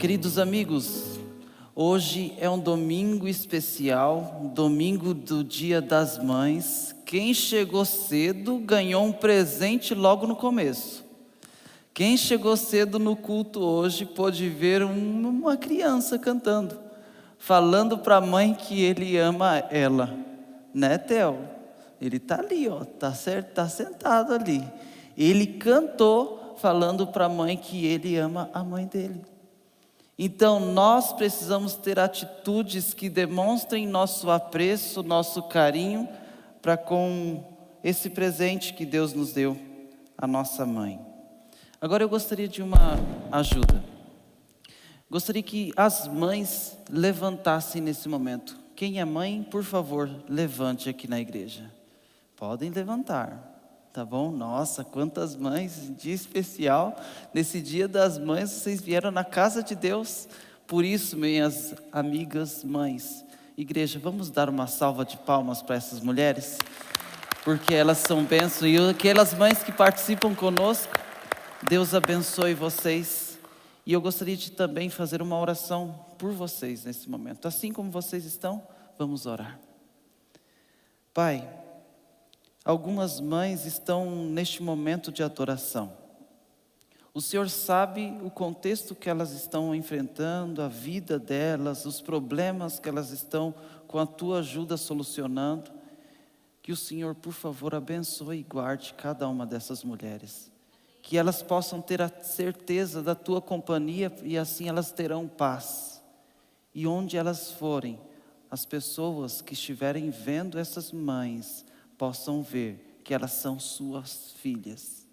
Queridos amigos, hoje é um domingo especial, domingo do Dia das Mães. Quem chegou cedo ganhou um presente logo no começo. Quem chegou cedo no culto hoje pôde ver uma criança cantando, falando para a mãe que ele ama ela, né, Theo? Ele está ali, ó, tá sentado ali. Ele cantou falando para a mãe que ele ama a mãe dele. Então nós precisamos ter atitudes que demonstrem nosso apreço, nosso carinho para com esse presente que Deus nos deu, a nossa mãe. Agora eu gostaria de uma ajuda. Gostaria que as mães levantassem nesse momento. Quem é mãe, por favor, levante aqui na igreja. Podem levantar. Tá bom? Nossa, quantas mães, dia especial. Nesse dia das mães, vocês vieram na casa de Deus. Por isso, minhas amigas mães, igreja, vamos dar uma salva de palmas para essas mulheres, porque elas são bênçãos. E aquelas mães que participam conosco, Deus abençoe vocês. E eu gostaria de também fazer uma oração por vocês nesse momento. Assim como vocês estão, vamos orar. Pai, algumas mães estão neste momento de adoração. O Senhor sabe o contexto que elas estão enfrentando, a vida delas, os problemas que elas estão com a Tua ajuda solucionando. Que o Senhor, por favor, abençoe e guarde cada uma dessas mulheres. Que elas possam ter a certeza da Tua companhia e assim elas terão paz. E onde elas forem, as pessoas que estiverem vendo essas mães possam ver que elas são suas filhas.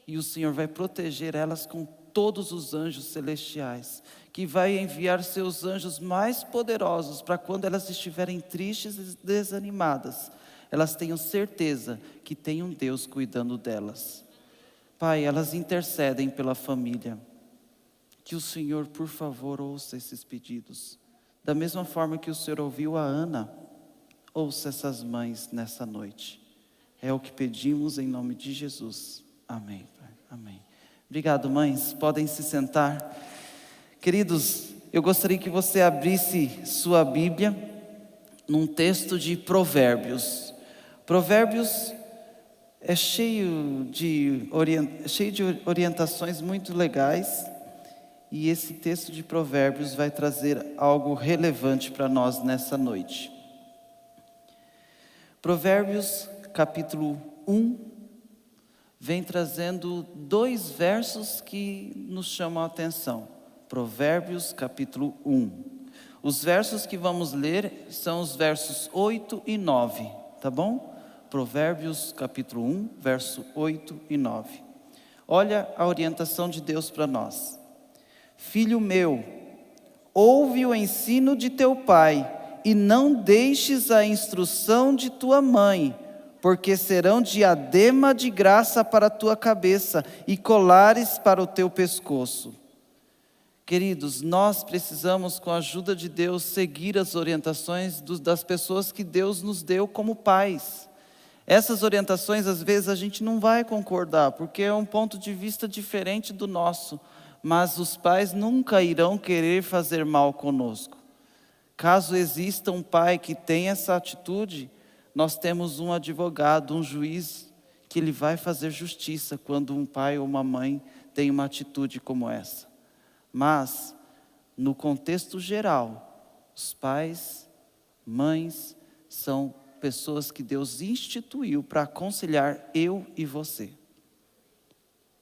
E o Senhor vai proteger elas com todos os anjos celestiais, que vai enviar seus anjos mais poderosos para quando elas estiverem tristes e desanimadas, elas tenham certeza que tem um Deus cuidando delas. Pai, elas intercedem pela família. Que o Senhor, por favor, ouça esses pedidos. Da mesma forma que o Senhor ouviu a Ana, ouça essas mães nessa noite. É o que pedimos em nome de Jesus. Amém, Pai. Amém. Obrigado, mães. Podem se sentar. Queridos, eu gostaria que você abrisse sua Bíblia num texto de Provérbios. Provérbios é cheio de orientações muito legais. E esse texto de Provérbios vai trazer algo relevante para nós nessa noite. Provérbios capítulo 1 vem trazendo 2 versos que nos chamam a atenção. Provérbios capítulo 1. Os versos que vamos ler são os versos 8 e 9, tá bom? Provérbios capítulo 1, verso 8 e 9. Olha a orientação de Deus para nós. Filho meu, ouve o ensino de teu pai, e não deixes a instrução de tua mãe, porque serão diadema de graça para a tua cabeça e colares para o teu pescoço. Queridos, nós precisamos, com a ajuda de Deus, seguir as orientações das pessoas que Deus nos deu como pais. Essas orientações, às vezes, a gente não vai concordar, porque é um ponto de vista diferente do nosso, mas os pais nunca irão querer fazer mal conosco. Caso exista um pai que tenha essa atitude, nós temos um advogado, um juiz, que ele vai fazer justiça quando um pai ou uma mãe tem uma atitude como essa. Mas, no contexto geral, os pais, mães, são pessoas que Deus instituiu para aconselhar eu e você.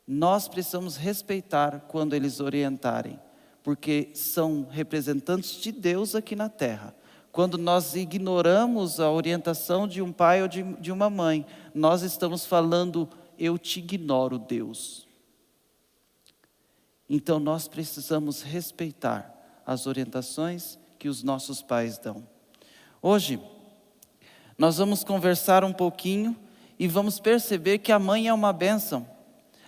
Nós precisamos respeitar quando eles orientarem, porque são representantes de Deus aqui na terra. Quando nós ignoramos a orientação de um pai ou de uma mãe, nós estamos falando, eu te ignoro, Deus. Então nós precisamos respeitar as orientações que os nossos pais dão. Hoje, nós vamos conversar um pouquinho e vamos perceber que a mãe é uma bênção.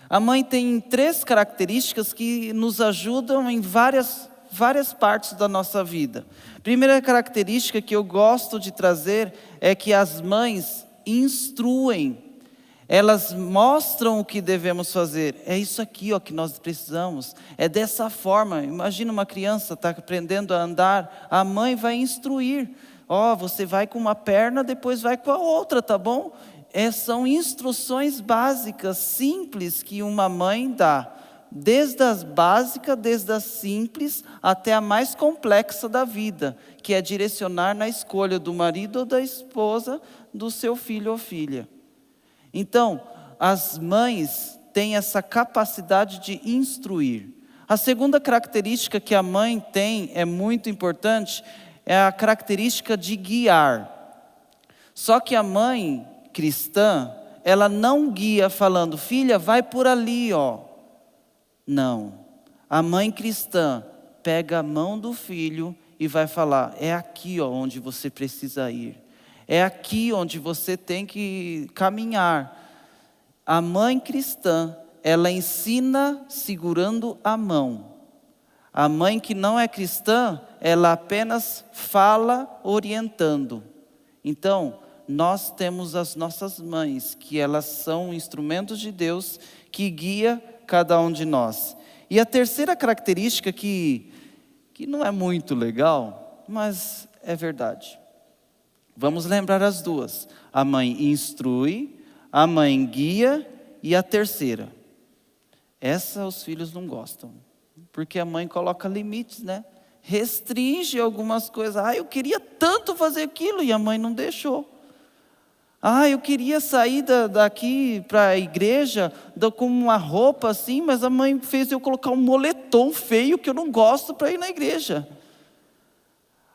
A mãe tem 3 características que nos ajudam em várias partes da nossa vida. Primeira característica que eu gosto de trazer é que as mães instruem. Elas mostram o que devemos fazer. É isso aqui, ó, que nós precisamos. É dessa forma. Imagina uma criança está aprendendo a andar. A mãe vai instruir. Ó, você vai com uma perna, depois vai com a outra, tá bom? São instruções básicas, simples, que uma mãe dá. Desde as básicas, desde as simples, até a mais complexa da vida, que é direcionar na escolha do marido ou da esposa, do seu filho ou filha. Então, as mães têm essa capacidade de instruir. A segunda característica que a mãe tem, é muito importante, é a característica de guiar. Só que a mãe cristã, ela não guia falando, filha, vai por ali, ó. Não. A mãe cristã pega a mão do filho e vai falar, é aqui, ó, onde você precisa ir. É aqui onde você tem que caminhar. A mãe cristã, ela ensina segurando a mão. A mãe que não é cristã, ela apenas fala orientando. Então, nós temos as nossas mães, que elas são instrumentos de Deus, que guia cada um de nós. E a terceira característica que não é muito legal, mas é verdade. Vamos lembrar as duas. A mãe instrui, a mãe guia e a terceira. Essa os filhos não gostam, porque a mãe coloca limites, né? Restringe algumas coisas. Ah, eu queria tanto fazer aquilo e a mãe não deixou. Ah, eu queria sair daqui para a igreja com uma roupa assim, mas a mãe fez eu colocar um moletom feio que eu não gosto para ir na igreja.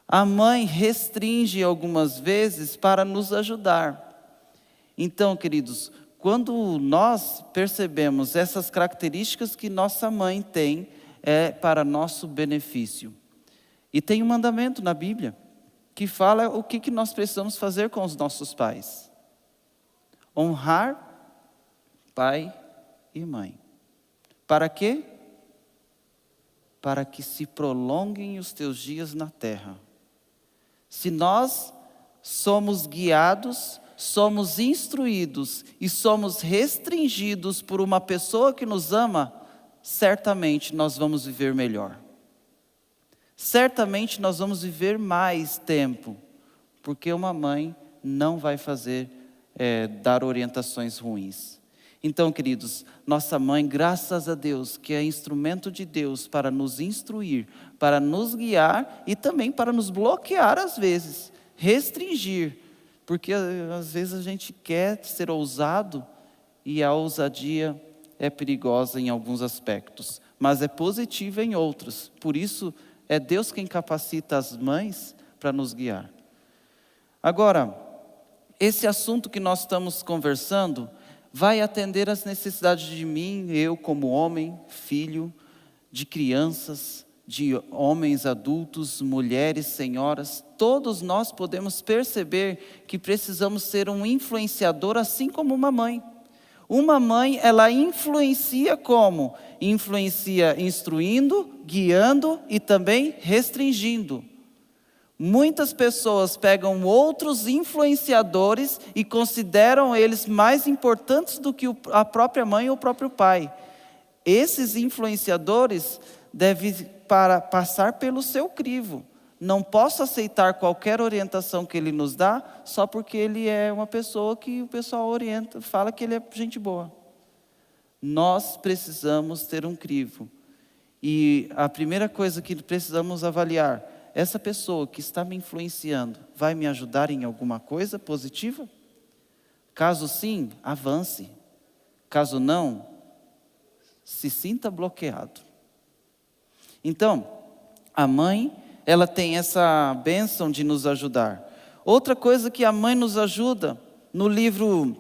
A mãe restringe algumas vezes para nos ajudar. Então, queridos, quando nós percebemos essas características que nossa mãe tem, é para nosso benefício. E tem um mandamento na Bíblia que fala o que nós precisamos fazer com os nossos pais. Honrar pai e mãe. Para quê? Para que se prolonguem os teus dias na terra. Se nós somos guiados, somos instruídos e somos restringidos por uma pessoa que nos ama, certamente nós vamos viver melhor. Certamente nós vamos viver mais tempo, porque uma mãe não vai dar orientações ruins. Então, queridos, nossa mãe, graças a Deus, que é instrumento de Deus para nos instruir, para nos guiar e também para nos bloquear às vezes, restringir, porque às vezes a gente quer ser ousado e a ousadia é perigosa em alguns aspectos, mas é positiva em outros. Por isso, é Deus quem capacita as mães para nos guiar. Agora, esse assunto que nós estamos conversando vai atender às necessidades de mim, eu como homem, filho, de crianças, de homens adultos, mulheres, senhoras. Todos nós podemos perceber que precisamos ser um influenciador assim como uma mãe. Uma mãe, ela influencia como? Influencia instruindo, guiando e também restringindo. Muitas pessoas pegam outros influenciadores e consideram eles mais importantes do que a própria mãe ou o próprio pai. Esses influenciadores devem passar pelo seu crivo. Não posso aceitar qualquer orientação que ele nos dá só porque ele é uma pessoa que o pessoal orienta, fala que ele é gente boa. Nós precisamos ter um crivo. E a primeira coisa que precisamos avaliar: essa pessoa que está me influenciando vai me ajudar em alguma coisa positiva? Caso sim, avance. Caso não, se sinta bloqueado. Então, a mãe, ela tem essa bênção de nos ajudar. Outra coisa que a mãe nos ajuda, no livro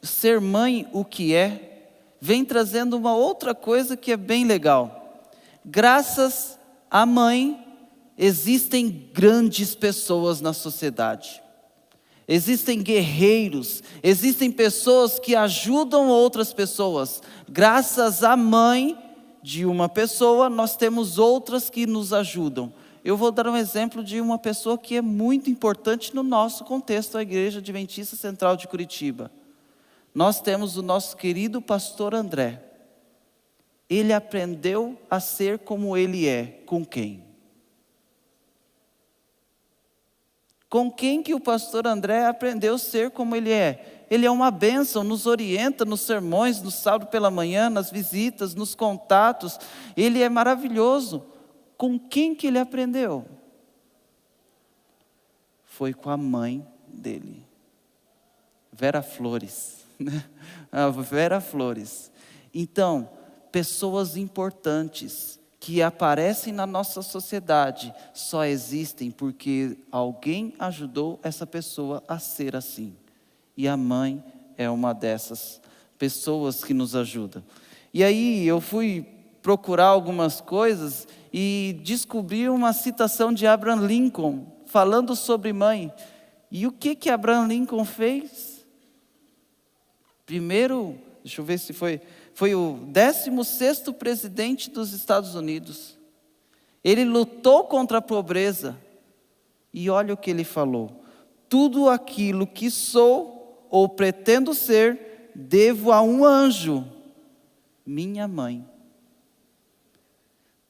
Ser Mãe, o que é, vem trazendo uma outra coisa que é bem legal. Graças a mãe, existem grandes pessoas na sociedade. Existem guerreiros, existem pessoas que ajudam outras pessoas. Graças à mãe de uma pessoa, nós temos outras que nos ajudam. Eu vou dar um exemplo de uma pessoa que é muito importante no nosso contexto, a Igreja Adventista Central de Curitiba. nós temos o nosso querido pastor André. Ele aprendeu a ser como ele é. Com quem? Com quem que o pastor André aprendeu a ser como ele é? Ele é uma bênção, nos orienta nos sermões, no sábado pela manhã, nas visitas, nos contatos. Ele é maravilhoso. Com quem que ele aprendeu? Foi com a mãe dele, Vera Flores. A Vera Flores. Então, pessoas importantes que aparecem na nossa sociedade só existem porque alguém ajudou essa pessoa a ser assim. E a mãe é uma dessas pessoas que nos ajuda. E aí eu fui procurar algumas coisas e descobri uma citação de Abraham Lincoln falando sobre mãe. E o que Abraham Lincoln fez? Primeiro, deixa eu ver se foi o 16º presidente dos Estados Unidos. Ele lutou contra a pobreza. E olha o que ele falou: tudo aquilo que sou ou pretendo ser, devo a um anjo, minha mãe.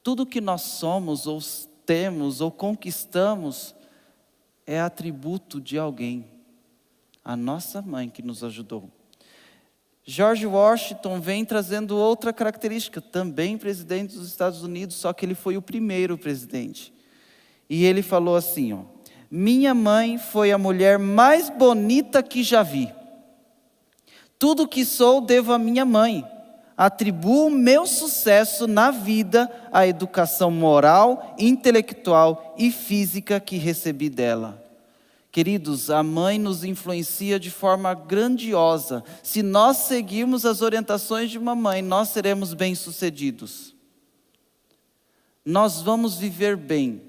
Tudo que nós somos, ou temos, ou conquistamos, é atributo de alguém. A nossa mãe que nos ajudou. George Washington vem trazendo outra característica, também presidente dos Estados Unidos, só que ele foi o primeiro presidente. E ele falou assim, ó: minha mãe foi a mulher mais bonita que já vi. Tudo que sou devo à minha mãe. Atribuo meu sucesso na vida à educação moral, intelectual e física que recebi dela. Queridos, a mãe nos influencia de forma grandiosa. Se nós seguirmos as orientações de uma mãe, nós seremos bem-sucedidos. Nós vamos viver bem.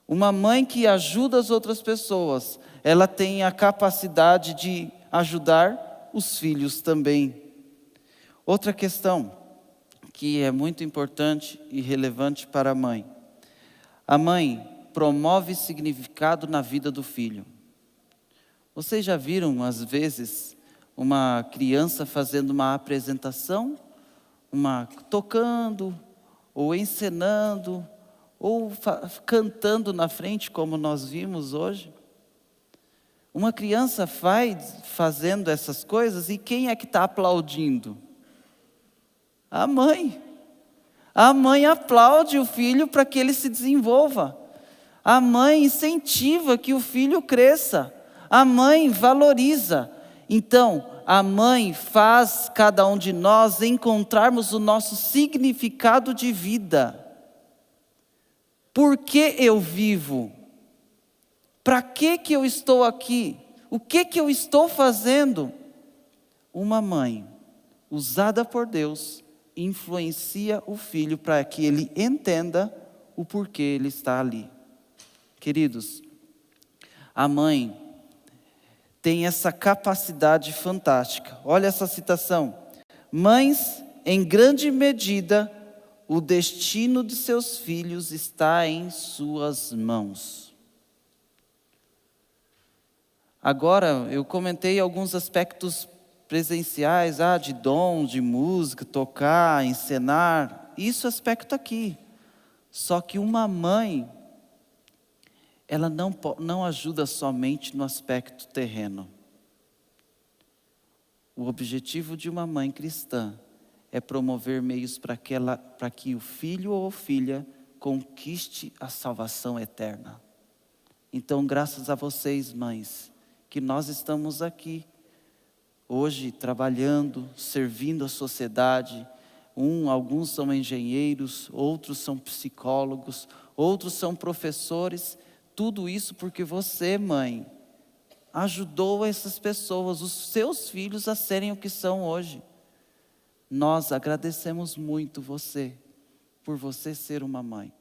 Uma mãe que ajuda as outras pessoas, ela tem a capacidade de ajudar os filhos também. Outra questão que é muito importante e relevante para a mãe. A mãe promove significado na vida do filho. Vocês já viram, às vezes, uma criança fazendo uma apresentação, tocando, ou encenando, ou cantando na frente, como nós vimos hoje? Uma criança fazendo essas coisas, e quem é que está aplaudindo? A mãe. A mãe aplaude o filho para que ele se desenvolva. A mãe incentiva que o filho cresça. A mãe valoriza. Então, a mãe faz cada um de nós encontrarmos o nosso significado de vida. Por que eu vivo? Para que eu estou aqui? O que eu estou fazendo? Uma mãe, usada por Deus, influencia o filho para que ele entenda o porquê ele está ali. Queridos, a mãe tem essa capacidade fantástica. Olha essa citação: mães, em grande medida, o destino de seus filhos está em suas mãos. Agora, eu comentei alguns aspectos presenciais, de dom, de música, tocar, encenar, isso é aspecto aqui. Só que uma mãe, ela não ajuda somente no aspecto terreno. O objetivo de uma mãe cristã é promover meios para que o filho ou filha conquiste a salvação eterna. Então, graças a vocês, mães, que nós estamos aqui hoje trabalhando, servindo a sociedade. Alguns são engenheiros, outros são psicólogos, outros são professores. Tudo isso porque você, mãe, ajudou essas pessoas, os seus filhos, a serem o que são hoje. Nós agradecemos muito você, por você ser uma mãe.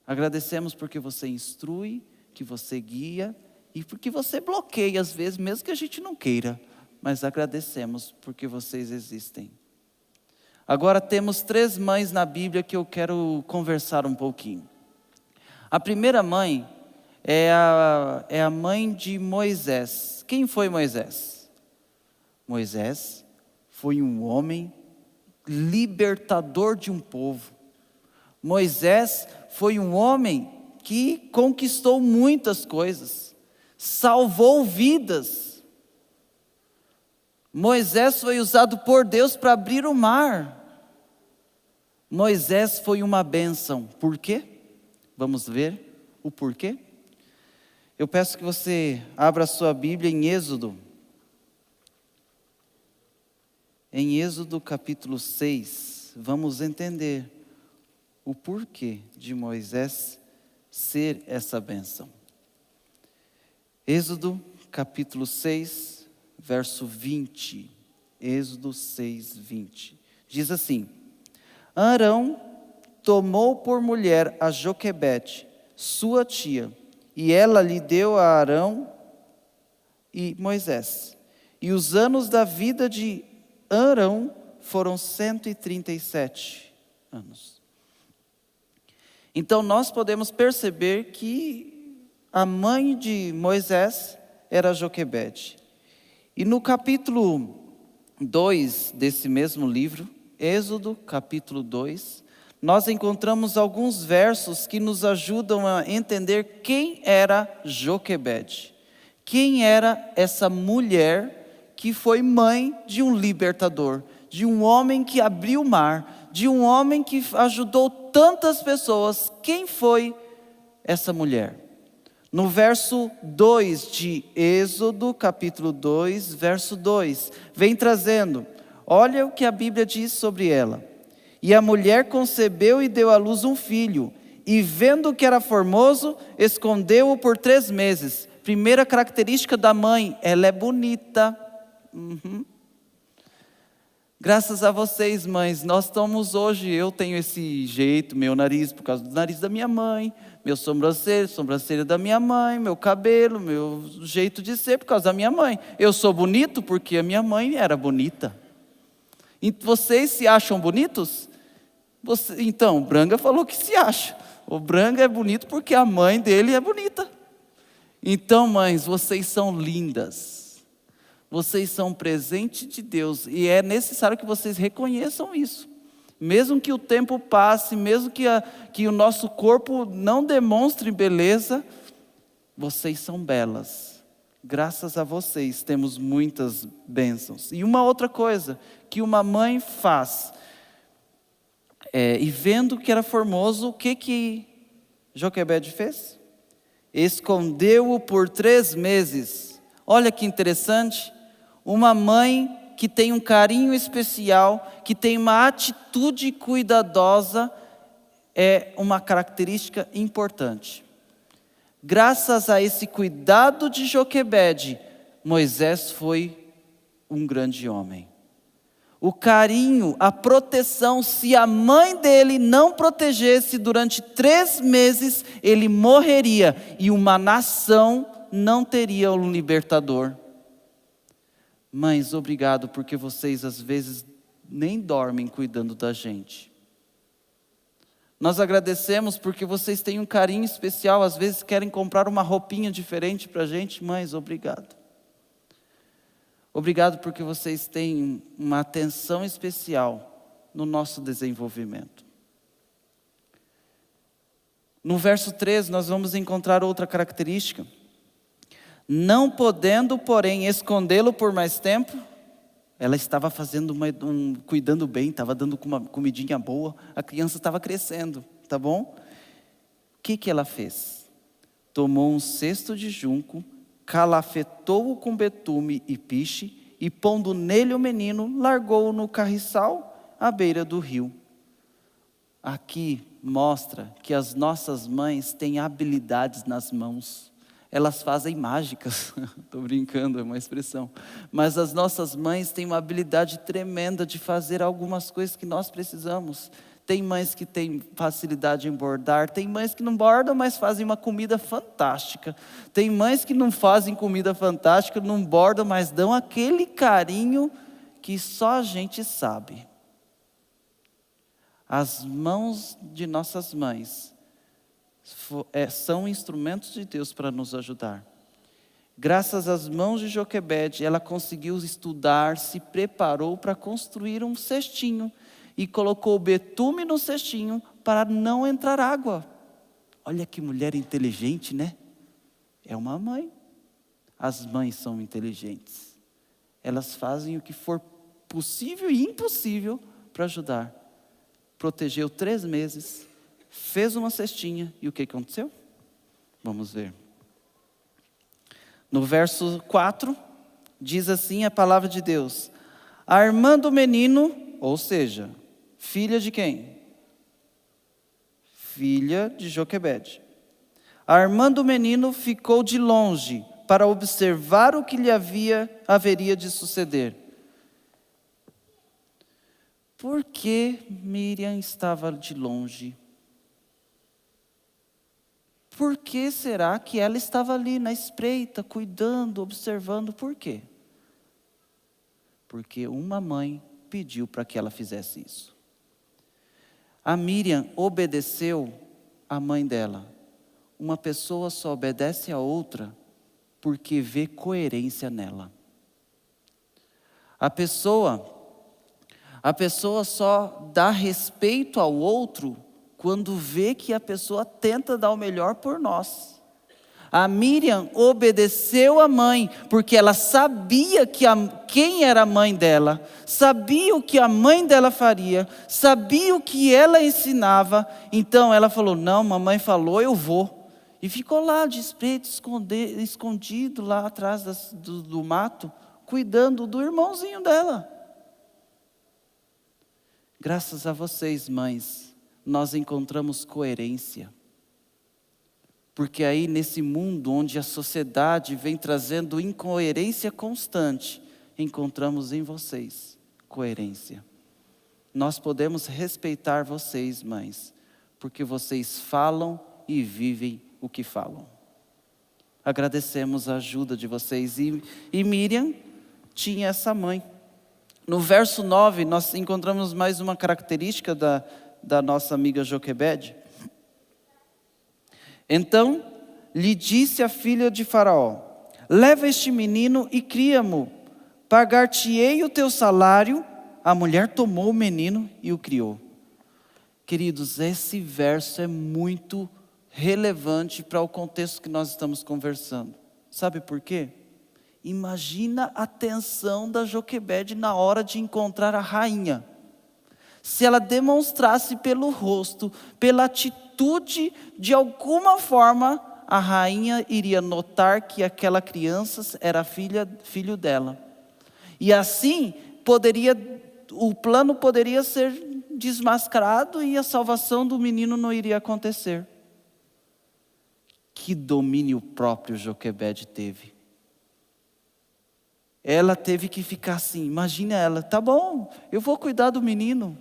Agradecemos porque você instrui, que você guia e porque você bloqueia às vezes, mesmo que a gente não queira. Mas agradecemos porque vocês existem. Agora temos 3 mães na Bíblia que eu quero conversar um pouquinho. A primeira mãe é a mãe de Moisés. Quem foi Moisés? Moisés foi um homem libertador de um povo. Moisés foi um homem que conquistou muitas coisas, salvou vidas. Moisés foi usado por Deus para abrir o mar. Moisés foi uma bênção. Por quê? Vamos ver o porquê? Eu peço que você abra a sua Bíblia em Êxodo. Em Êxodo capítulo 6, vamos entender o porquê de Moisés ser essa bênção. Êxodo capítulo 6, verso 20. Êxodo 6, 20. Diz assim: Arão tomou por mulher a Joquebede, sua tia, e ela lhe deu a Arão e Moisés. E os anos da vida de Arão foram 137 anos. Então nós podemos perceber que a mãe de Moisés era Joquebede. E no capítulo 2 desse mesmo livro, Êxodo capítulo 2, nós encontramos alguns versos que nos ajudam a entender quem era Joquebede. Quem era essa mulher que foi mãe de um libertador, de um homem que abriu o mar, de um homem que ajudou tantas pessoas. Quem foi essa mulher? No verso 2 de Êxodo, capítulo 2, verso 2, vem trazendo, olha o que a Bíblia diz sobre ela. E a mulher concebeu e deu à luz um filho, e vendo que era formoso, escondeu-o por 3 meses. Primeira característica da mãe, ela é bonita. Graças a vocês, mães, nós estamos hoje, eu tenho esse jeito, meu nariz por causa do nariz da minha mãe, meu sobrancelha da minha mãe, meu cabelo, meu jeito de ser por causa da minha mãe. Eu sou bonito porque a minha mãe era bonita. E vocês se acham bonitos? Então, o Branga falou que se acha. O Branga é bonito porque a mãe dele é bonita. Então, mães, vocês são lindas. Vocês são um presente de Deus. E é necessário que vocês reconheçam isso. Mesmo que o tempo passe, mesmo que o nosso corpo não demonstre beleza, vocês são belas. Graças a vocês temos muitas bênçãos. E uma outra coisa que uma mãe faz, e vendo que era formoso, o que Joquebede fez? Escondeu-o por 3 meses. Olha que interessante, uma mãe que tem um carinho especial, que tem uma atitude cuidadosa, é uma característica importante. Graças a esse cuidado de Joquebede, Moisés foi um grande homem. O carinho, a proteção, se a mãe dele não protegesse durante 3 meses, ele morreria e uma nação não teria um libertador. Mães, obrigado porque vocês às vezes nem dormem cuidando da gente. Nós agradecemos porque vocês têm um carinho especial, às vezes querem comprar uma roupinha diferente para a gente. Mães, obrigado. Obrigado porque vocês têm uma atenção especial no nosso desenvolvimento. No verso 13 nós vamos encontrar outra característica. Não podendo, porém, escondê-lo por mais tempo, ela estava fazendo cuidando bem, estava dando uma comidinha boa, a criança estava crescendo, tá bom? O que ela fez? Tomou um cesto de junco, calafetou-o com betume e piche, e pondo nele o menino, largou-o no carriçal à beira do rio. Aqui mostra que as nossas mães têm habilidades nas mãos. Elas fazem mágicas, estou brincando, é uma expressão. Mas as nossas mães têm uma habilidade tremenda de fazer algumas coisas que nós precisamos. Tem mães que têm facilidade em bordar, tem mães que não bordam, mas fazem uma comida fantástica. Tem mães que não fazem comida fantástica, não bordam, mas dão aquele carinho que só a gente sabe. As mãos de nossas mães são instrumentos de Deus para nos ajudar. Graças às mãos de Joquebede, ela conseguiu estudar, se preparou para construir um cestinho e colocou betume no cestinho para não entrar água. Olha que mulher inteligente, né? É uma mãe. As mães são inteligentes. Elas fazem o que for possível e impossível para ajudar. Protegeu 3 meses, fez uma cestinha e o que aconteceu? Vamos ver. No verso 4, diz assim a palavra de Deus: a irmã do menino, ou seja, filha de quem? Filha de Joquebede. A irmã do menino ficou de longe para observar o que lhe haveria de suceder. Por que Miriam estava de longe? Por que será que ela estava ali na espreita, cuidando, observando? Por quê? Porque uma mãe pediu para que ela fizesse isso. A Miriam obedeceu à mãe dela. Uma pessoa só obedece a outra porque vê coerência nela. A pessoa só dá respeito ao outro quando vê que a pessoa tenta dar o melhor por nós. A Miriam obedeceu a mãe, porque ela sabia quem era a mãe dela, sabia o que a mãe dela faria, sabia o que ela ensinava. Então ela falou: não, mamãe falou, eu vou. E ficou lá de espreito, escondido lá atrás do mato, cuidando do irmãozinho dela. Graças a vocês, mães, nós encontramos coerência. Porque aí nesse mundo onde a sociedade vem trazendo incoerência constante, encontramos em vocês coerência. Nós podemos respeitar vocês, mães, porque vocês falam e vivem o que falam. Agradecemos a ajuda de vocês. E Miriam tinha essa mãe. No verso 9, nós encontramos mais uma característica da nossa amiga Joquebede. Então lhe disse a filha de Faraó: leva este menino e cria-mo, pagar-te-ei o teu salário. A mulher tomou o menino e o criou. Queridos, esse verso é muito relevante para o contexto que nós estamos conversando. Sabe por quê? Imagina a tensão da Joquebede na hora de encontrar a rainha. Se ela demonstrasse pelo rosto, pela atitude, de alguma forma, a rainha iria notar que aquela criança era filho dela. E assim, o plano poderia ser desmascarado e a salvação do menino não iria acontecer. Que domínio próprio Joquebede teve. Ela teve que ficar assim, imagina ela, tá bom, eu vou cuidar do menino.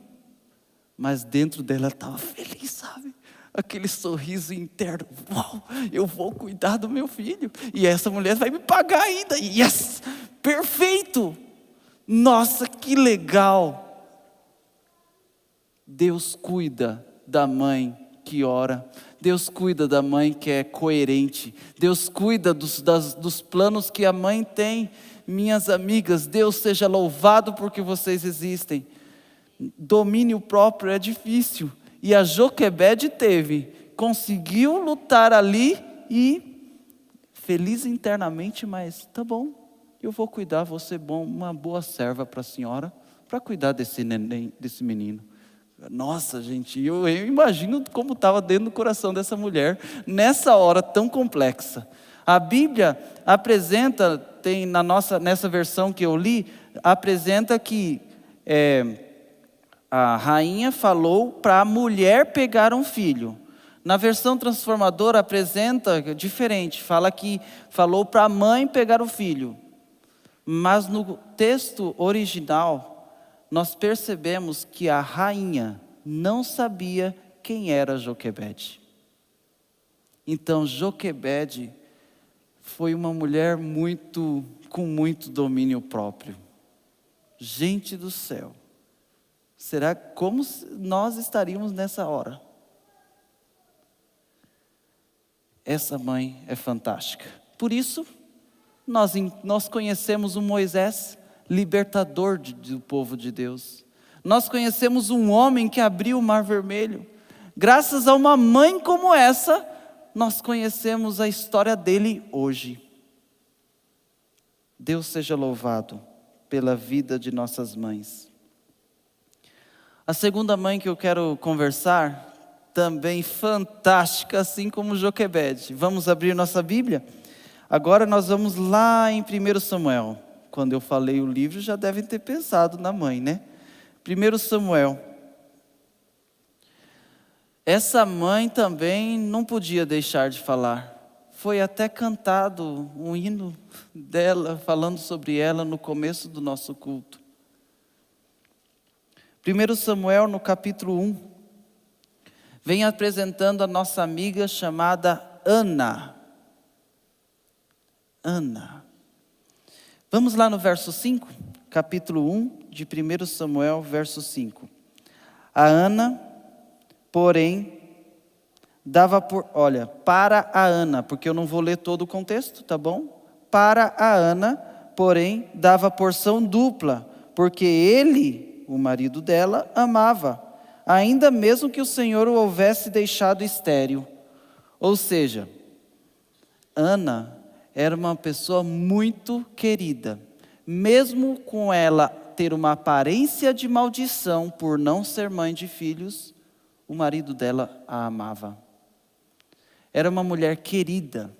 Mas dentro dela ela estava feliz, sabe? Aquele sorriso interno, uau, eu vou cuidar do meu filho. E essa mulher vai me pagar ainda, yes, perfeito. Nossa, que legal. Deus cuida da mãe que ora. Deus cuida da mãe que é coerente. Deus cuida dos planos que a mãe tem. Minhas amigas, Deus seja louvado porque vocês existem. Domínio próprio é difícil. E a Joquebede conseguiu lutar ali e feliz internamente, mas tá bom, eu vou cuidar, vou ser uma boa serva para a senhora, para cuidar desse neném, desse menino. Nossa, gente, eu imagino como estava dentro do coração dessa mulher, nessa hora tão complexa. A Bíblia apresenta, nessa versão que eu li, apresenta que a rainha falou para a mulher pegar um filho. Na versão transformadora apresenta diferente, fala que falou para a mãe pegar o filho. Mas no texto original, nós percebemos que a rainha não sabia quem era Joquebede. Então Joquebede foi uma mulher com muito domínio próprio. Gente do céu, será como nós estaríamos nessa hora? Essa mãe é fantástica. Por isso, Nós conhecemos um Moisés, libertador do povo de Deus. Nós conhecemos um homem que abriu o Mar Vermelho. Graças a uma mãe como essa, nós conhecemos a história dele hoje. Deus seja louvado pela vida de nossas mães. A segunda mãe que eu quero conversar, também fantástica, assim como Joquebede. Vamos abrir nossa Bíblia? Agora nós vamos lá em 1 Samuel. Quando eu falei o livro, já devem ter pensado na mãe, né? 1 Samuel. Essa mãe também não podia deixar de falar. Foi até cantado um hino dela, falando sobre ela no começo do nosso culto. 1 Samuel, no capítulo 1, vem apresentando a nossa amiga chamada Ana. Ana. Vamos lá no verso 5, capítulo 1 de 1 Samuel, verso 5. A Ana, porém, para a Ana, porque eu não vou ler todo o contexto, tá bom? Para a Ana, porém, dava porção dupla, porque ele, o marido dela, amava, ainda mesmo que o Senhor o houvesse deixado estéril. Ou seja, Ana era uma pessoa muito querida, mesmo com ela ter uma aparência de maldição por não ser mãe de filhos, o marido dela a amava. Era uma mulher querida,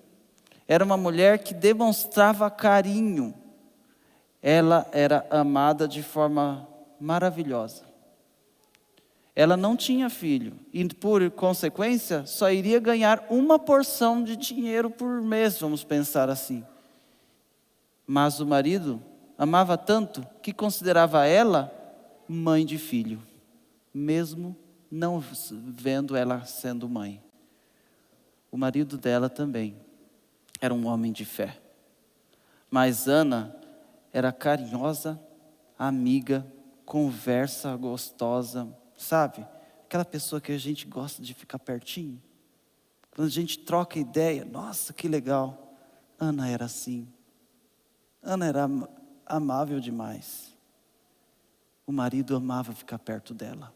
era uma mulher que demonstrava carinho, ela era amada de forma maravilhosa. Ela não tinha filho e, por consequência, só iria ganhar uma porção de dinheiro por mês, vamos pensar assim. Mas o marido amava tanto que considerava ela mãe de filho, mesmo não vendo ela sendo mãe. O marido dela também era um homem de fé. Mas Ana era carinhosa, amiga, conversa gostosa, sabe? Aquela pessoa que a gente gosta de ficar pertinho. Quando a gente troca ideia, nossa, que legal. Ana era assim. Ana era amável demais. O marido amava ficar perto dela.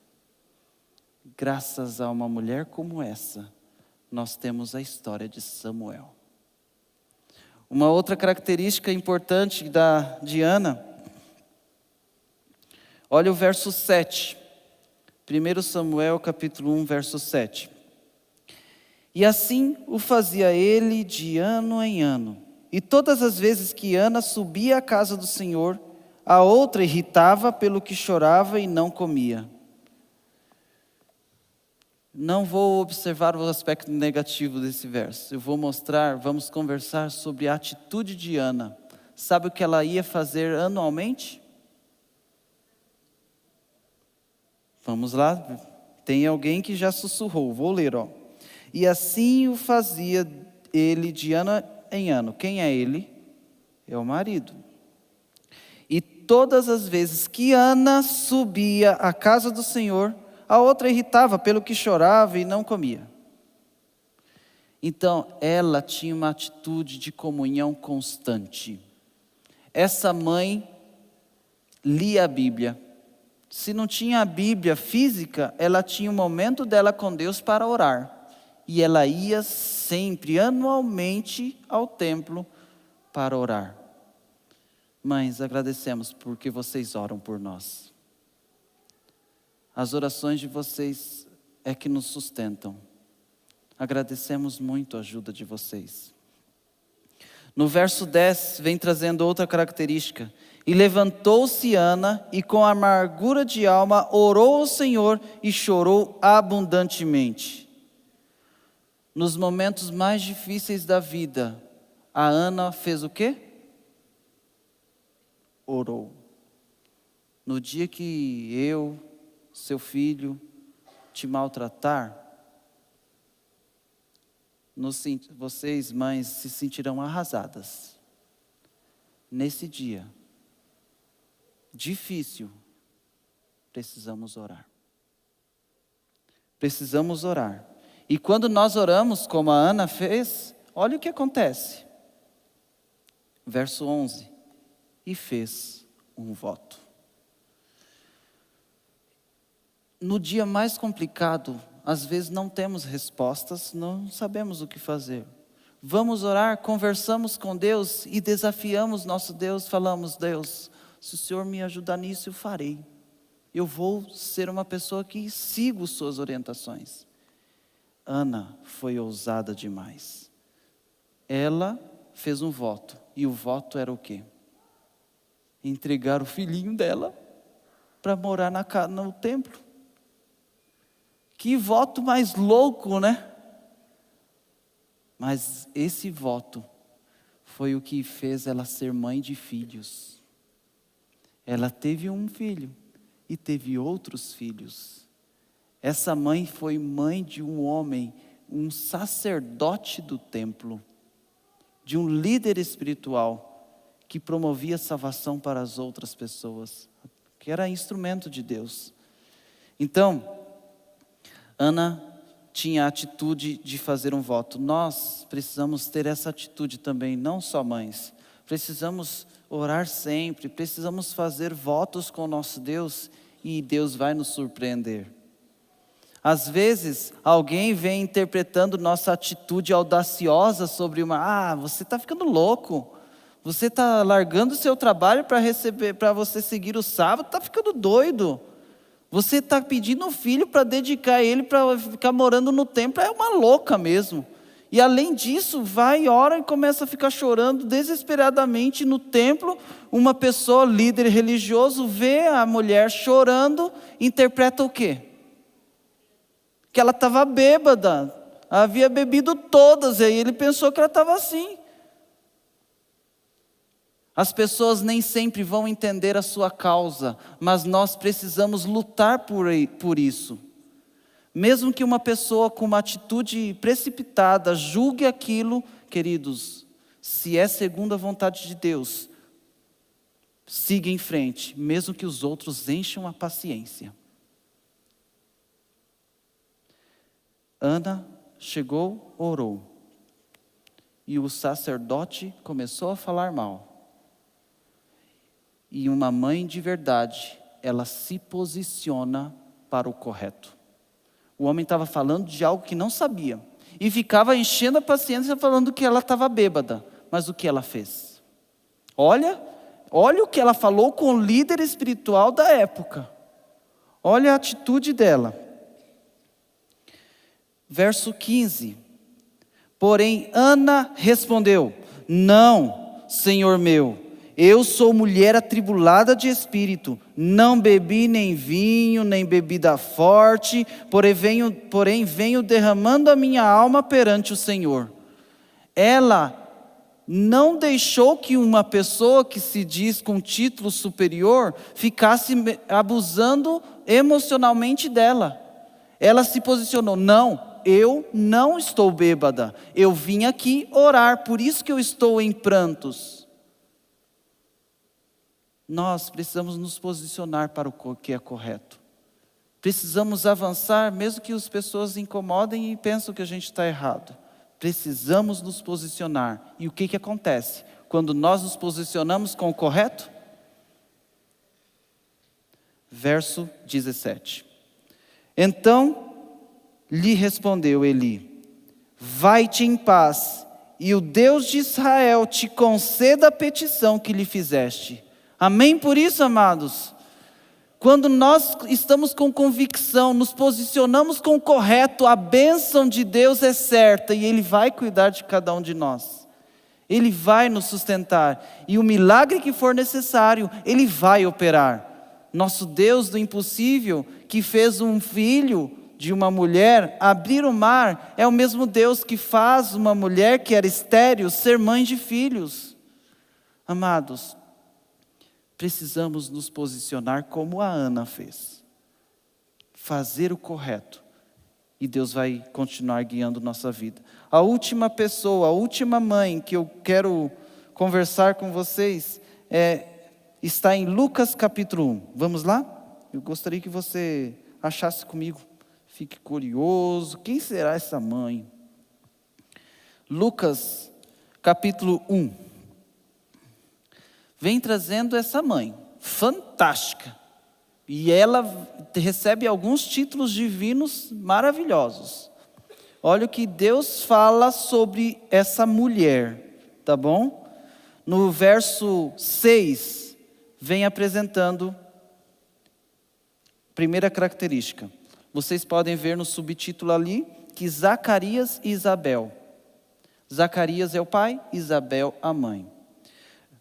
Graças a uma mulher como essa, nós temos a história de Samuel. Uma outra característica importante de Ana, olha o verso 7. 1 Samuel capítulo 1, verso 7. E assim o fazia ele de ano em ano. E todas as vezes que Ana subia à casa do Senhor, a outra irritava pelo que chorava e não comia. Não vou observar o aspecto negativo desse verso. Eu vou vamos conversar sobre a atitude de Ana. Sabe o que ela ia fazer anualmente? Vamos lá, tem alguém que já sussurrou, vou ler, ó. E assim o fazia ele de ano em ano. Quem é ele? É o marido. E todas as vezes que Ana subia à casa do Senhor, a outra irritava pelo que chorava e não comia. Então, ela tinha uma atitude de comunhão constante. Essa mãe lia a Bíblia. Se não tinha a Bíblia física, ela tinha um momento dela com Deus para orar. E ela ia sempre, anualmente, ao templo para orar. Mães, agradecemos porque vocês oram por nós. As orações de vocês é que nos sustentam. Agradecemos muito a ajuda de vocês. No verso 10, vem trazendo outra característica. E levantou-se Ana, e com amargura de alma orou ao Senhor e chorou abundantemente. Nos momentos mais difíceis da vida, a Ana fez o quê? Orou. No dia que eu, seu filho, te maltratar, vocês, mães, se sentirão arrasadas. Nesse dia difícil, precisamos orar. Precisamos orar. E quando nós oramos, como a Ana fez, olha o que acontece. Verso 11. E fez um voto. No dia mais complicado, às vezes não temos respostas, não sabemos o que fazer. Vamos orar, conversamos com Deus e desafiamos nosso Deus, falamos: Deus, se o Senhor me ajudar nisso, eu farei. Eu vou ser uma pessoa que sigo suas orientações. Ana foi ousada demais. Ela fez um voto, e o voto era o quê? Entregar o filhinho dela para morar no templo. Que voto mais louco, né? Mas esse voto foi o que fez ela ser mãe de filhos. Ela teve um filho e teve outros filhos. Essa mãe foi mãe de um homem, um sacerdote do templo, de um líder espiritual que promovia salvação para as outras pessoas, que era instrumento de Deus. Então, Ana tinha a atitude de fazer um voto. Nós precisamos ter essa atitude também, não só mães. Precisamos orar sempre, precisamos fazer votos com o nosso Deus e Deus vai nos surpreender. Às vezes, alguém vem interpretando nossa atitude audaciosa sobre você está ficando louco. Você está largando o seu trabalho para você seguir o sábado, está ficando doido. Você está pedindo um filho para dedicar ele para ficar morando no templo, é uma louca mesmo. E além disso, vai, ora e começa a ficar chorando desesperadamente no templo. Uma pessoa, líder religioso, vê a mulher chorando, interpreta o quê? Que ela estava bêbada, havia bebido todas, e aí ele pensou que ela estava assim. As pessoas nem sempre vão entender a sua causa, mas nós precisamos lutar por isso. Mesmo que uma pessoa com uma atitude precipitada julgue aquilo, queridos, se é segundo a vontade de Deus, siga em frente, mesmo que os outros encham a paciência. Ana chegou, orou, e o sacerdote começou a falar mal. E uma mãe de verdade, ela se posiciona para o correto. O homem estava falando de algo que não sabia. E ficava enchendo a paciência falando que ela estava bêbada. Mas o que ela fez? Olha o que ela falou com o líder espiritual da época. Olha a atitude dela. Verso 15. Porém, Ana respondeu: Não, Senhor meu. Eu sou mulher atribulada de espírito, não bebi nem vinho, nem bebida forte, porém venho derramando a minha alma perante o Senhor. Ela não deixou que uma pessoa que se diz com título superior ficasse abusando emocionalmente dela. Ela se posicionou: não, eu não estou bêbada, eu vim aqui orar, por isso que eu estou em prantos. Nós precisamos nos posicionar para o que é correto. Precisamos avançar, mesmo que as pessoas incomodem e pensam que a gente está errado. Precisamos nos posicionar. E o que acontece? Quando nós nos posicionamos com o correto? Verso 17. Então lhe respondeu Eli: vai-te em paz, e o Deus de Israel te conceda a petição que lhe fizeste. Amém por isso, amados? Quando nós estamos com convicção, nos posicionamos com o correto, a bênção de Deus é certa e Ele vai cuidar de cada um de nós. Ele vai nos sustentar e o milagre que for necessário, Ele vai operar. Nosso Deus do impossível, que fez um filho de uma mulher abrir o mar, é o mesmo Deus que faz uma mulher que era estéril ser mãe de filhos. Amados, precisamos nos posicionar como a Ana fez. Fazer o correto. E Deus vai continuar guiando nossa vida. A última pessoa, a última mãe que eu quero conversar com vocês está em Lucas capítulo 1. Vamos lá? Eu gostaria que você achasse comigo. Fique curioso. Quem será essa mãe? Lucas capítulo 1. vem trazendo essa mãe, fantástica. E ela recebe alguns títulos divinos maravilhosos. Olha o que Deus fala sobre essa mulher, tá bom? No verso 6, vem apresentando a primeira característica. Vocês podem ver no subtítulo ali, que Zacarias e Isabel. Zacarias é o pai, Isabel a mãe.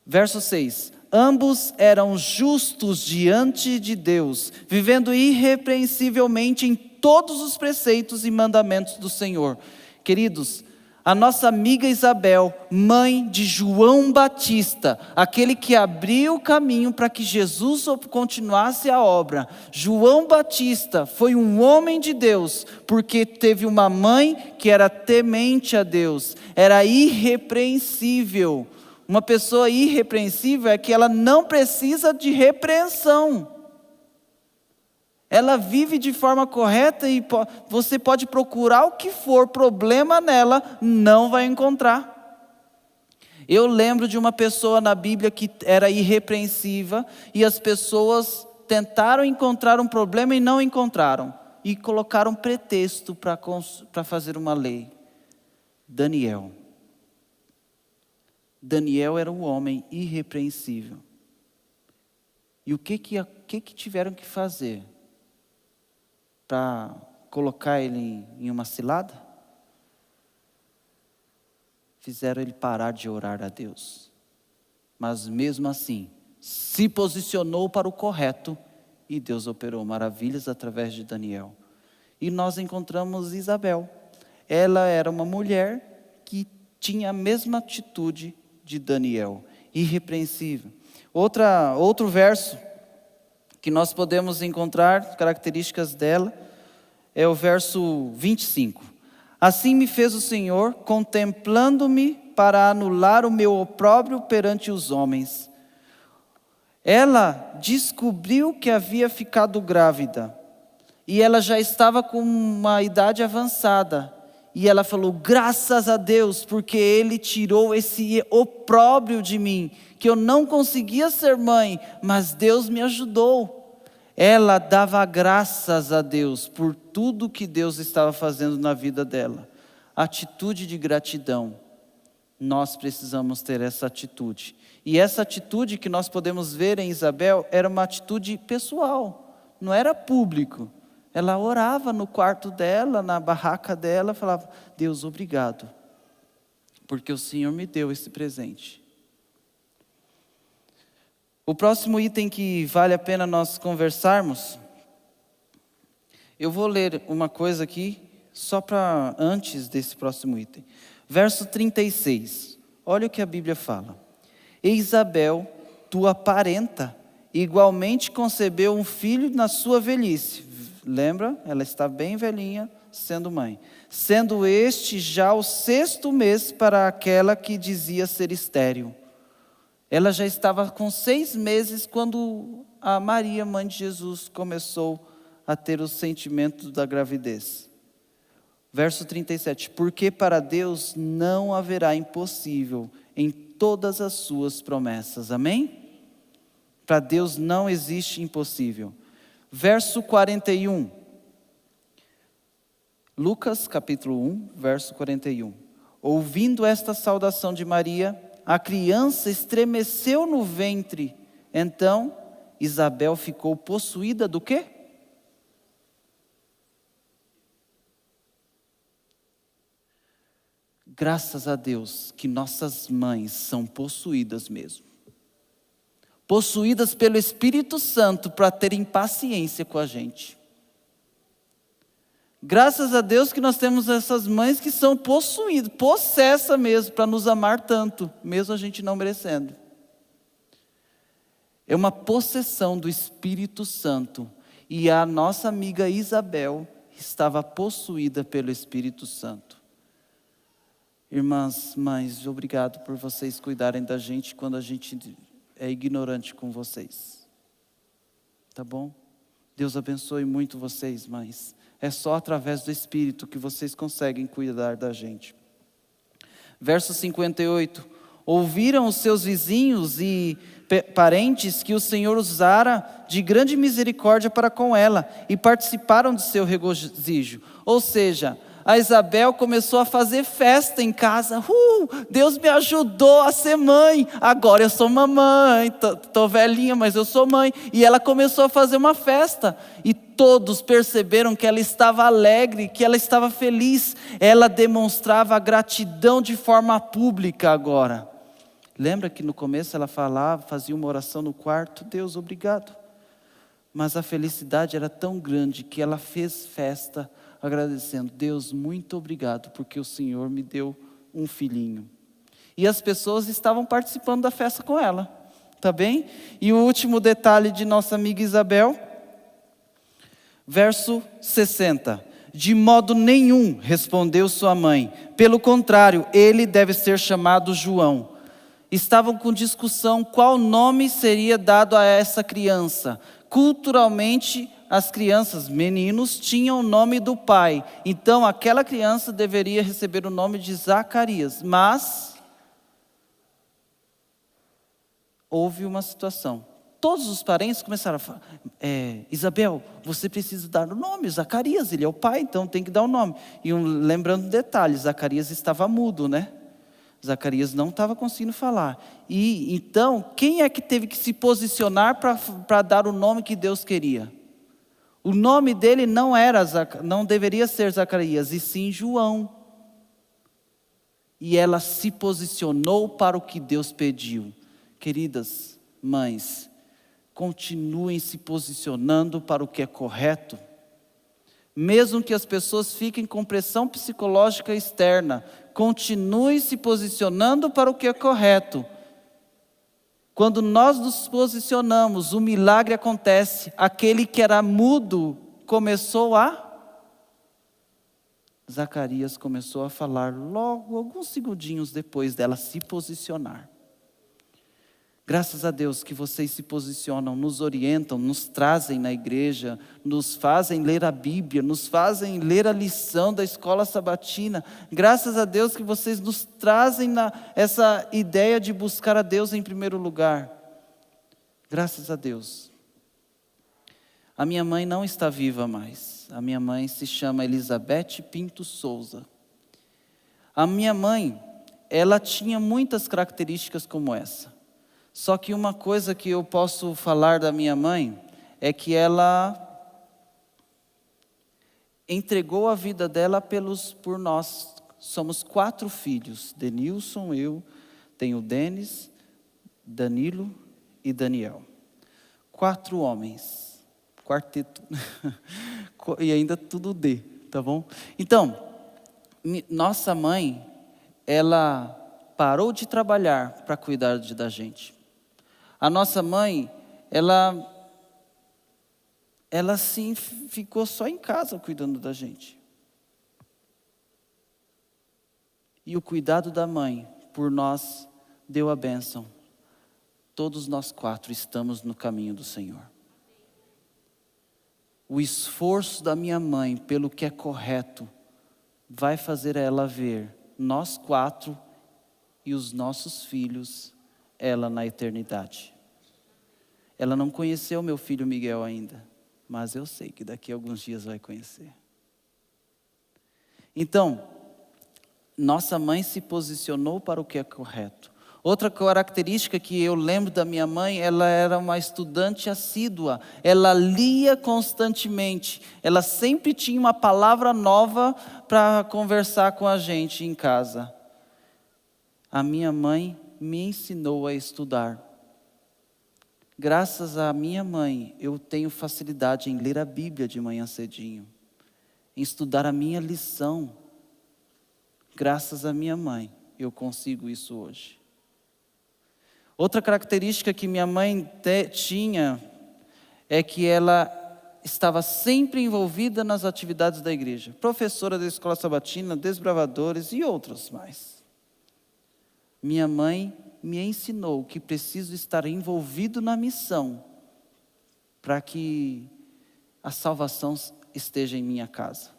Verso 6. Ambos eram justos diante de Deus, vivendo irrepreensivelmente em todos os preceitos e mandamentos do Senhor. Queridos, a nossa amiga Isabel, mãe de João Batista, aquele que abriu o caminho para que Jesus continuasse a obra. João Batista foi um homem de Deus, porque teve uma mãe que era temente a Deus, era irrepreensível. Uma pessoa irrepreensível é que ela não precisa de repreensão. Ela vive de forma correta e você pode procurar o que for problema nela, não vai encontrar. Eu lembro de uma pessoa na Bíblia que era irrepreensível e as pessoas tentaram encontrar um problema e não encontraram. E colocaram pretexto para fazer uma lei. Daniel. Daniel era um homem irrepreensível. E o que tiveram que fazer para colocar ele em uma cilada? Fizeram ele parar de orar a Deus. Mas mesmo assim, se posicionou para o correto e Deus operou maravilhas através de Daniel. E nós encontramos Isabel. Ela era uma mulher que tinha a mesma atitude de Daniel, irrepreensível. Outro verso que nós podemos encontrar características dela é o verso 25. Assim me fez o Senhor, contemplando-me para anular o meu opróbrio perante os homens. Ela descobriu que havia ficado grávida e ela já estava com uma idade avançada. E ela falou, graças a Deus, porque Ele tirou esse opróbrio de mim, que eu não conseguia ser mãe, mas Deus me ajudou. Ela dava graças a Deus por tudo que Deus estava fazendo na vida dela. Atitude de gratidão. Nós precisamos ter essa atitude. E essa atitude que nós podemos ver em Isabel era uma atitude pessoal, não era público. Ela orava no quarto dela, na barraca dela, falava, Deus, obrigado, porque o Senhor me deu esse presente. O próximo item que vale a pena nós conversarmos, eu vou ler uma coisa aqui, só para antes desse próximo item. Verso 36, olha o que a Bíblia fala. E Isabel, tua parenta, igualmente concebeu um filho na sua velhice. Lembra? Ela está bem velhinha, sendo mãe. Sendo este já o 6º mês para aquela que dizia ser estéril. Ela já estava com 6 meses quando a Maria, mãe de Jesus, começou a ter os sentimentos da gravidez. Verso 37. Porque para Deus não haverá impossível em todas as suas promessas. Amém? Para Deus não existe impossível. Verso 41. Lucas capítulo 1, verso 41. Ouvindo esta saudação de Maria, a criança estremeceu no ventre. Então, Isabel ficou possuída do quê? Graças a Deus que nossas mães são possuídas mesmo. Possuídas pelo Espírito Santo para terem paciência com a gente. Graças a Deus que nós temos essas mães que são possuídas, possessas mesmo, para nos amar tanto, mesmo a gente não merecendo. É uma possessão do Espírito Santo. E a nossa amiga Isabel estava possuída pelo Espírito Santo. Irmãs, mães, obrigado por vocês cuidarem da gente quando a gente é ignorante com vocês. Tá bom? Deus abençoe muito vocês, mães. É só através do Espírito que vocês conseguem cuidar da gente. Verso 58. Ouviram os seus vizinhos e parentes que o Senhor usara de grande misericórdia para com ela, e participaram de seu regozijo. Ou seja, a Isabel começou a fazer festa em casa. Deus me ajudou a ser mãe. Agora eu sou mamãe. Tô velhinha, mas eu sou mãe. E ela começou a fazer uma festa. E todos perceberam que ela estava alegre, que ela estava feliz. Ela demonstrava a gratidão de forma pública agora. Lembra que no começo ela falava, fazia uma oração no quarto? Deus, obrigado. Mas a felicidade era tão grande que ela fez festa agradecendo. Deus, muito obrigado, porque o Senhor me deu um filhinho. E as pessoas estavam participando da festa com ela, tá bem? E o último detalhe de nossa amiga Isabel, verso 60. De modo nenhum, respondeu sua mãe. Pelo contrário, ele deve ser chamado João. Estavam com discussão qual nome seria dado a essa criança. Culturalmente, as crianças, meninos, tinham o nome do pai. Então, aquela criança deveria receber o nome de Zacarias. Mas, houve uma situação. Todos os parentes começaram a falar, Isabel, você precisa dar o nome, Zacarias, ele é o pai, então tem que dar o nome. E lembrando detalhes, Zacarias estava mudo, né? Zacarias não estava conseguindo falar. E então, quem é que teve que se posicionar para dar o nome que Deus queria? O nome dele não deveria ser Zacarias, e sim João. E ela se posicionou para o que Deus pediu. Queridas mães, continuem se posicionando para o que é correto. Mesmo que as pessoas fiquem com pressão psicológica externa, continue se posicionando para o que é correto. Quando nós nos posicionamos, o milagre acontece. Aquele que era mudo começou Zacarias começou a falar logo, alguns segundinhos depois dela se posicionar. Graças a Deus que vocês se posicionam, nos orientam, nos trazem na igreja, nos fazem ler a Bíblia, nos fazem ler a lição da escola sabatina. Graças a Deus que vocês nos trazem essa ideia de buscar a Deus em primeiro lugar. Graças a Deus. A minha mãe não está viva mais. A minha mãe se chama Elizabeth Pinto Souza. A minha mãe, ela tinha muitas características como essa. Só que uma coisa que eu posso falar da minha mãe é que ela entregou a vida dela por nós. Somos 4 filhos, Denilson, eu, tenho o Denis, Danilo e Daniel. 4 homens, quarteto, e ainda tudo D, tá bom? Então, nossa mãe, ela parou de trabalhar para cuidar da gente. A nossa mãe, ela sim ficou só em casa cuidando da gente. E o cuidado da mãe por nós deu a bênção. Todos nós 4 estamos no caminho do Senhor. O esforço da minha mãe pelo que é correto vai fazer ela ver nós 4 e os nossos filhos, ela na eternidade. Ela não conheceu meu filho Miguel ainda, mas eu sei que daqui a alguns dias vai conhecer. Então, nossa mãe se posicionou para o que é correto. Outra característica que eu lembro da minha mãe, ela era uma estudante assídua. Ela lia constantemente. Ela sempre tinha uma palavra nova para conversar com a gente em casa. A minha mãe me ensinou a estudar. Graças à minha mãe, eu tenho facilidade em ler a Bíblia de manhã cedinho, em estudar a minha lição. Graças à minha mãe, eu consigo isso hoje. Outra característica que minha mãe tinha é que ela estava sempre envolvida nas atividades da igreja. Professora da escola sabatina, desbravadores e outros mais. Minha mãe me ensinou que preciso estar envolvido na missão para que a salvação esteja em minha casa.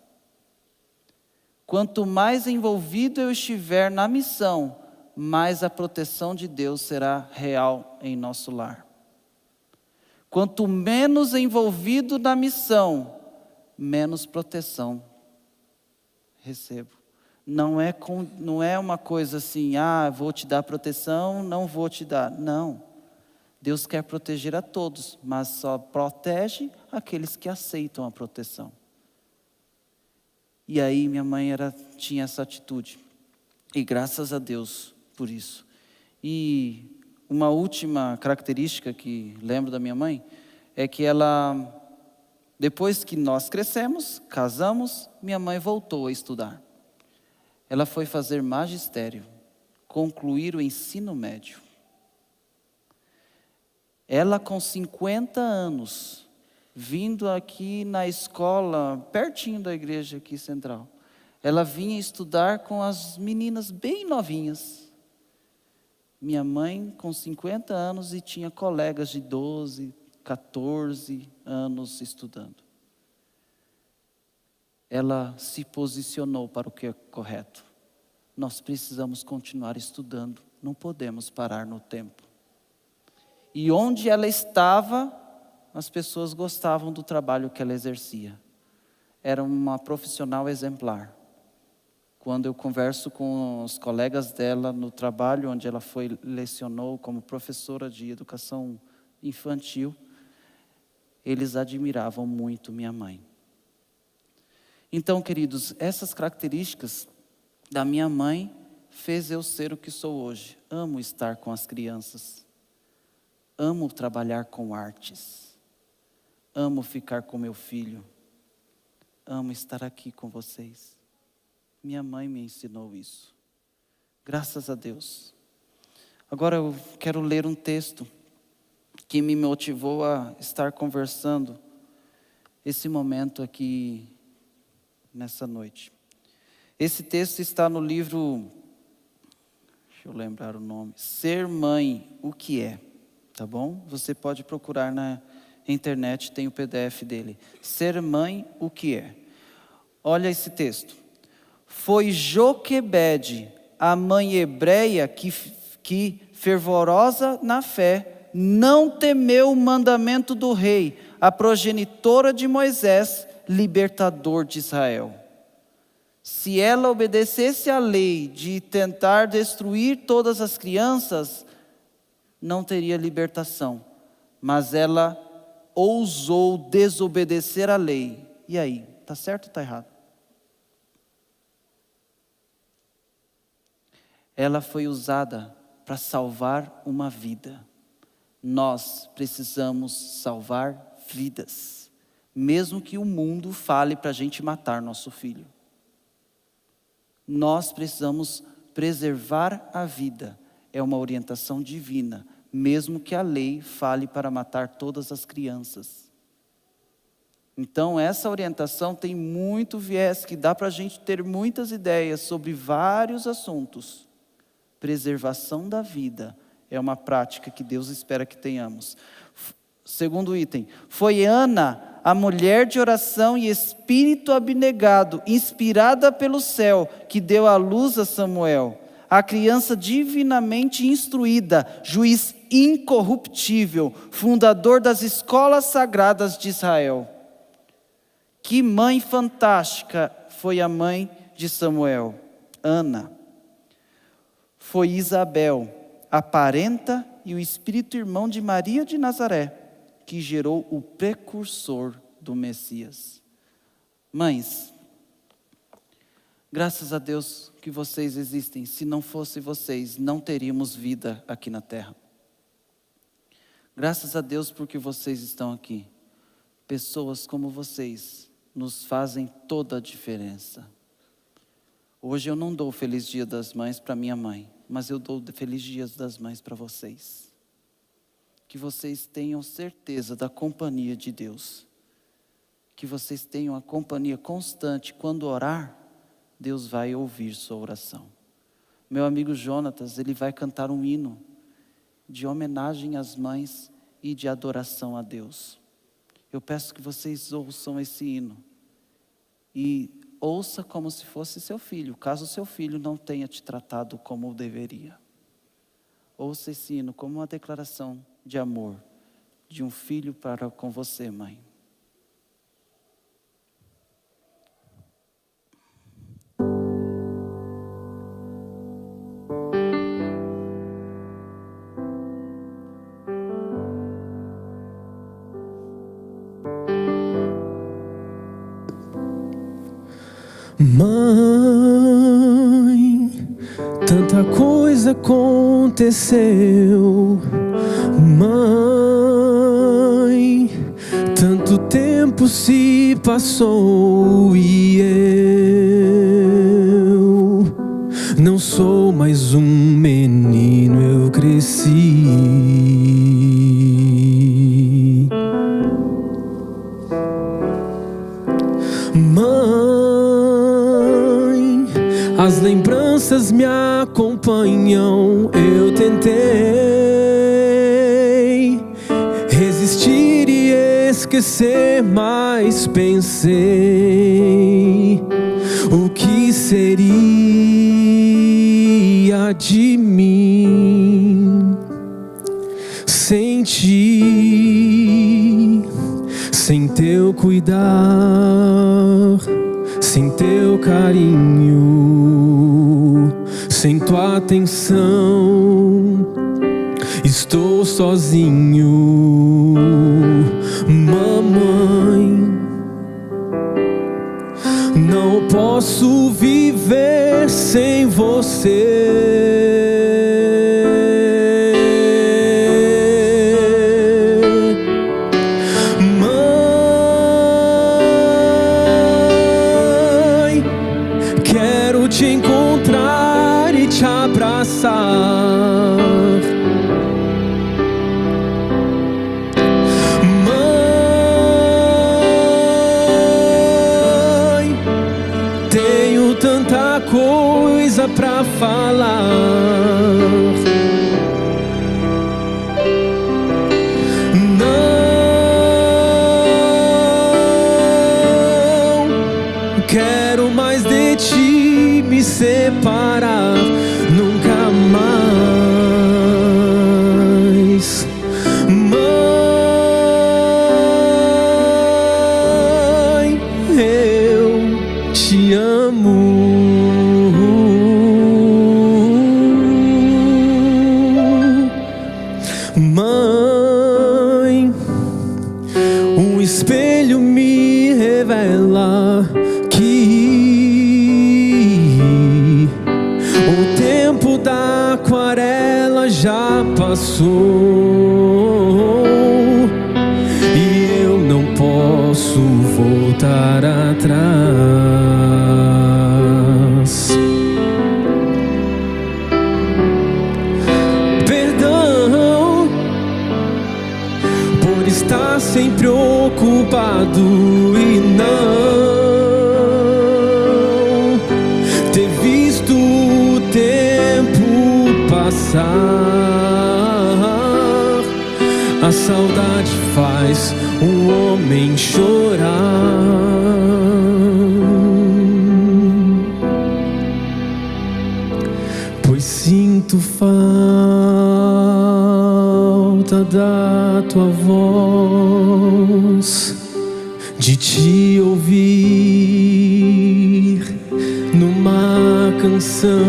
Quanto mais envolvido eu estiver na missão, mais a proteção de Deus será real em nosso lar. Quanto menos envolvido na missão, menos proteção recebo. Não é uma coisa assim, vou te dar proteção, não vou te dar. Não. Deus quer proteger a todos, mas só protege aqueles que aceitam a proteção. E aí minha mãe tinha essa atitude. E graças a Deus por isso. E uma última característica que lembro da minha mãe, é que ela, depois que nós crescemos, casamos, minha mãe voltou a estudar. Ela foi fazer magistério, concluir o ensino médio. Ela com 50 anos, vindo aqui na escola, pertinho da igreja aqui central, ela vinha estudar com as meninas bem novinhas. Minha mãe com 50 anos e tinha colegas de 12, 14 anos estudando. Ela se posicionou para o que é correto. Nós precisamos continuar estudando, não podemos parar no tempo. E onde ela estava, as pessoas gostavam do trabalho que ela exercia. Era uma profissional exemplar. Quando eu converso com os colegas dela no trabalho onde ela lecionou como professora de educação infantil, eles admiravam muito minha mãe. Então, queridos, essas características da minha mãe fez eu ser o que sou hoje. Amo estar com as crianças. Amo trabalhar com artes. Amo ficar com meu filho. Amo estar aqui com vocês. Minha mãe me ensinou isso. Graças a Deus. Agora eu quero ler um texto que me motivou a estar conversando esse momento aqui nessa noite. Esse texto está no livro, deixa eu lembrar o nome, Ser Mãe, o que é? Tá bom? Você pode procurar na internet, tem o PDF dele. Ser Mãe, o que é? Olha esse texto. Foi Joquebede, a mãe hebreia, que fervorosa na fé, não temeu o mandamento do rei, a progenitora de Moisés, libertador de Israel. Se ela obedecesse à lei de tentar destruir todas as crianças, não teria libertação. Mas ela ousou desobedecer à lei. E aí, está certo ou está errado? Ela foi usada para salvar uma vida. Nós precisamos salvar vidas. Mesmo que o mundo fale para a gente matar nosso filho. Nós precisamos preservar a vida. É uma orientação divina. Mesmo que a lei fale para matar todas as crianças. Então essa orientação tem muito viés, que dá para a gente ter muitas ideias sobre vários assuntos. Preservação da vida é uma prática que Deus espera que tenhamos. Segundo item, foi Ana, a mulher de oração e espírito abnegado, inspirada pelo céu, que deu à luz a Samuel, a criança divinamente instruída, juiz incorruptível, fundador das escolas sagradas de Israel. Que mãe fantástica foi a mãe de Samuel, Ana. Foi Isabel, a parenta e o espírito irmão de Maria de Nazaré, que gerou o precursor do Messias. Mães, graças a Deus que vocês existem. Se não fossem vocês, não teríamos vida aqui na terra. Graças a Deus porque vocês estão aqui. Pessoas como vocês nos fazem toda a diferença. Hoje eu não dou Feliz Dia das Mães para minha mãe, mas eu dou Feliz Dia das Mães para vocês. Que vocês tenham certeza da companhia de Deus. Que vocês tenham a companhia constante. Quando orar, Deus vai ouvir sua oração. Meu amigo Jonatas, ele vai cantar um hino de homenagem às mães e de adoração a Deus. Eu peço que vocês ouçam esse hino. E ouça como se fosse seu filho, caso seu filho não tenha te tratado como deveria. Ouça esse hino como uma declaração de amor de um filho para com você, mãe. Mãe, tanta coisa aconteceu. Mãe, tanto tempo se passou e eu não sou mais um menino, eu cresci. Mãe, as lembranças me acompanham. Eu tentei resistir e esquecer, mas pensei: o que seria de mim sem ti, sem teu cuidar, sem teu carinho, sem tua atenção, estou sozinho. Mamãe, não posso viver sem você. Te encontrar e te abraçar. Mãe, tenho tanta coisa pra falar. Não quero mais de ti me separar nunca mais. Mãe, eu te amo. Mãe, um espelho me revela que o tempo da aquarela já passou e eu não posso voltar atrás. Perdão por estar sempre ocupado e não ter visto o tempo passar. A saudade faz o homem chorar. Pois sinto falta da tua voz, de te ouvir numa canção,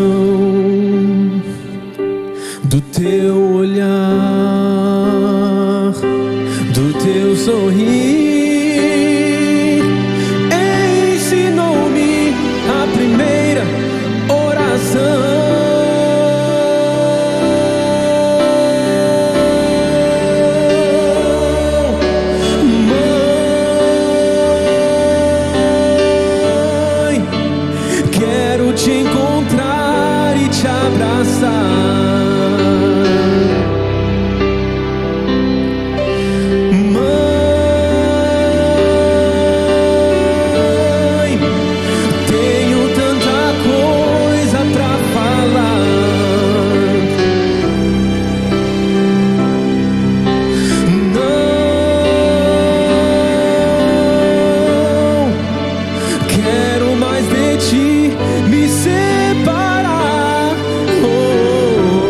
do teu olhar, do teu sorrir. Ensinou-me a primeira oração. Te encontrar e te abraçar. Mãe, tenho tanta coisa pra falar. Não quero mais de ti me separar. Oh, oh,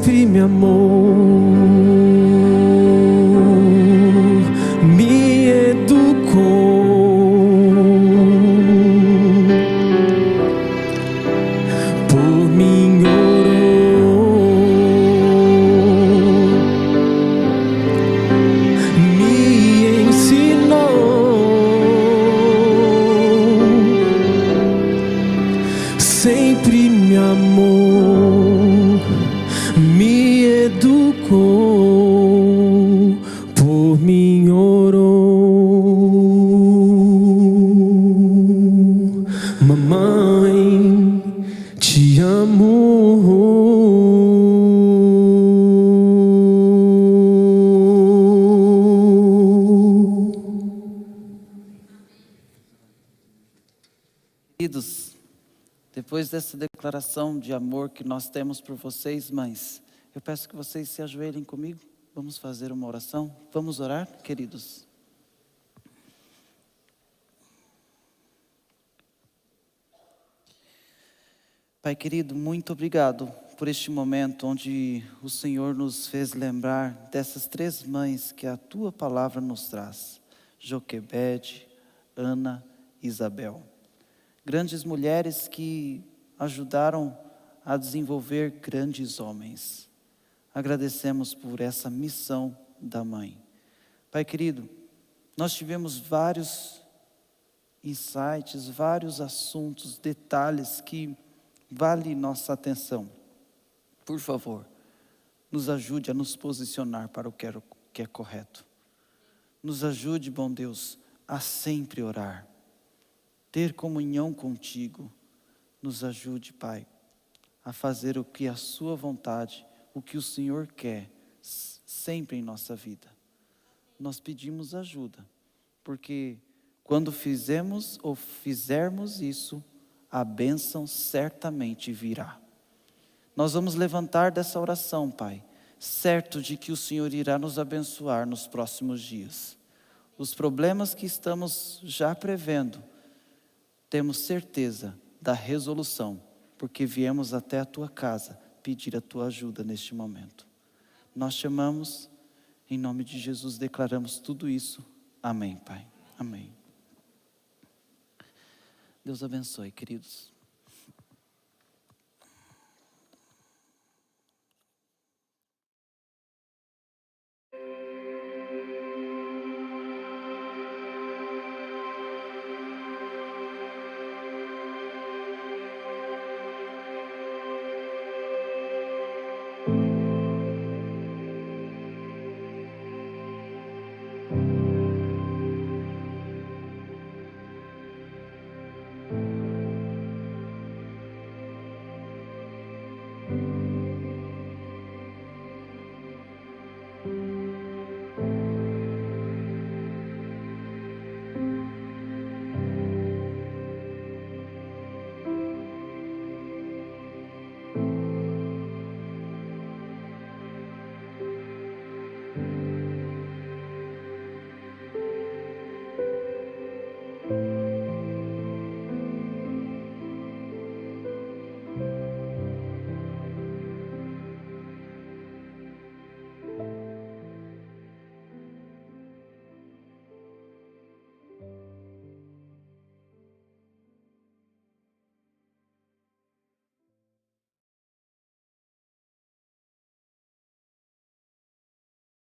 sempre me amou, me educou, por mim orou, me ensinou, sempre me amou, me educou, por mim orou. Mamãe, te amo. Queridos, depois dessa declaração de amor que nós temos por vocês, mães, eu peço que vocês se ajoelhem comigo. Vamos fazer uma oração? Vamos orar, queridos? Pai querido, muito obrigado por este momento onde o Senhor nos fez lembrar dessas 3 mães que a Tua palavra nos traz. Joquebede, Ana e Isabel. Grandes mulheres que ajudaram a desenvolver grandes homens. Agradecemos por essa missão da mãe. Pai querido, nós tivemos vários insights, vários assuntos, detalhes que vale nossa atenção. Por favor, nos ajude a nos posicionar para o que é correto. Nos ajude, bom Deus, a sempre orar, ter comunhão contigo. Nos ajude, Pai, a fazer o que é a sua vontade, o que o Senhor quer, sempre em nossa vida. Nós pedimos ajuda, porque quando fizermos isso, a bênção certamente virá. Nós vamos levantar dessa oração, Pai, certo de que o Senhor irá nos abençoar nos próximos dias. Os problemas que estamos já prevendo, temos certeza da resolução, porque viemos até a Tua casa pedir a Tua ajuda neste momento. Nós te amamos, em nome de Jesus declaramos tudo isso. Amém, Pai. Amém. Deus abençoe, queridos.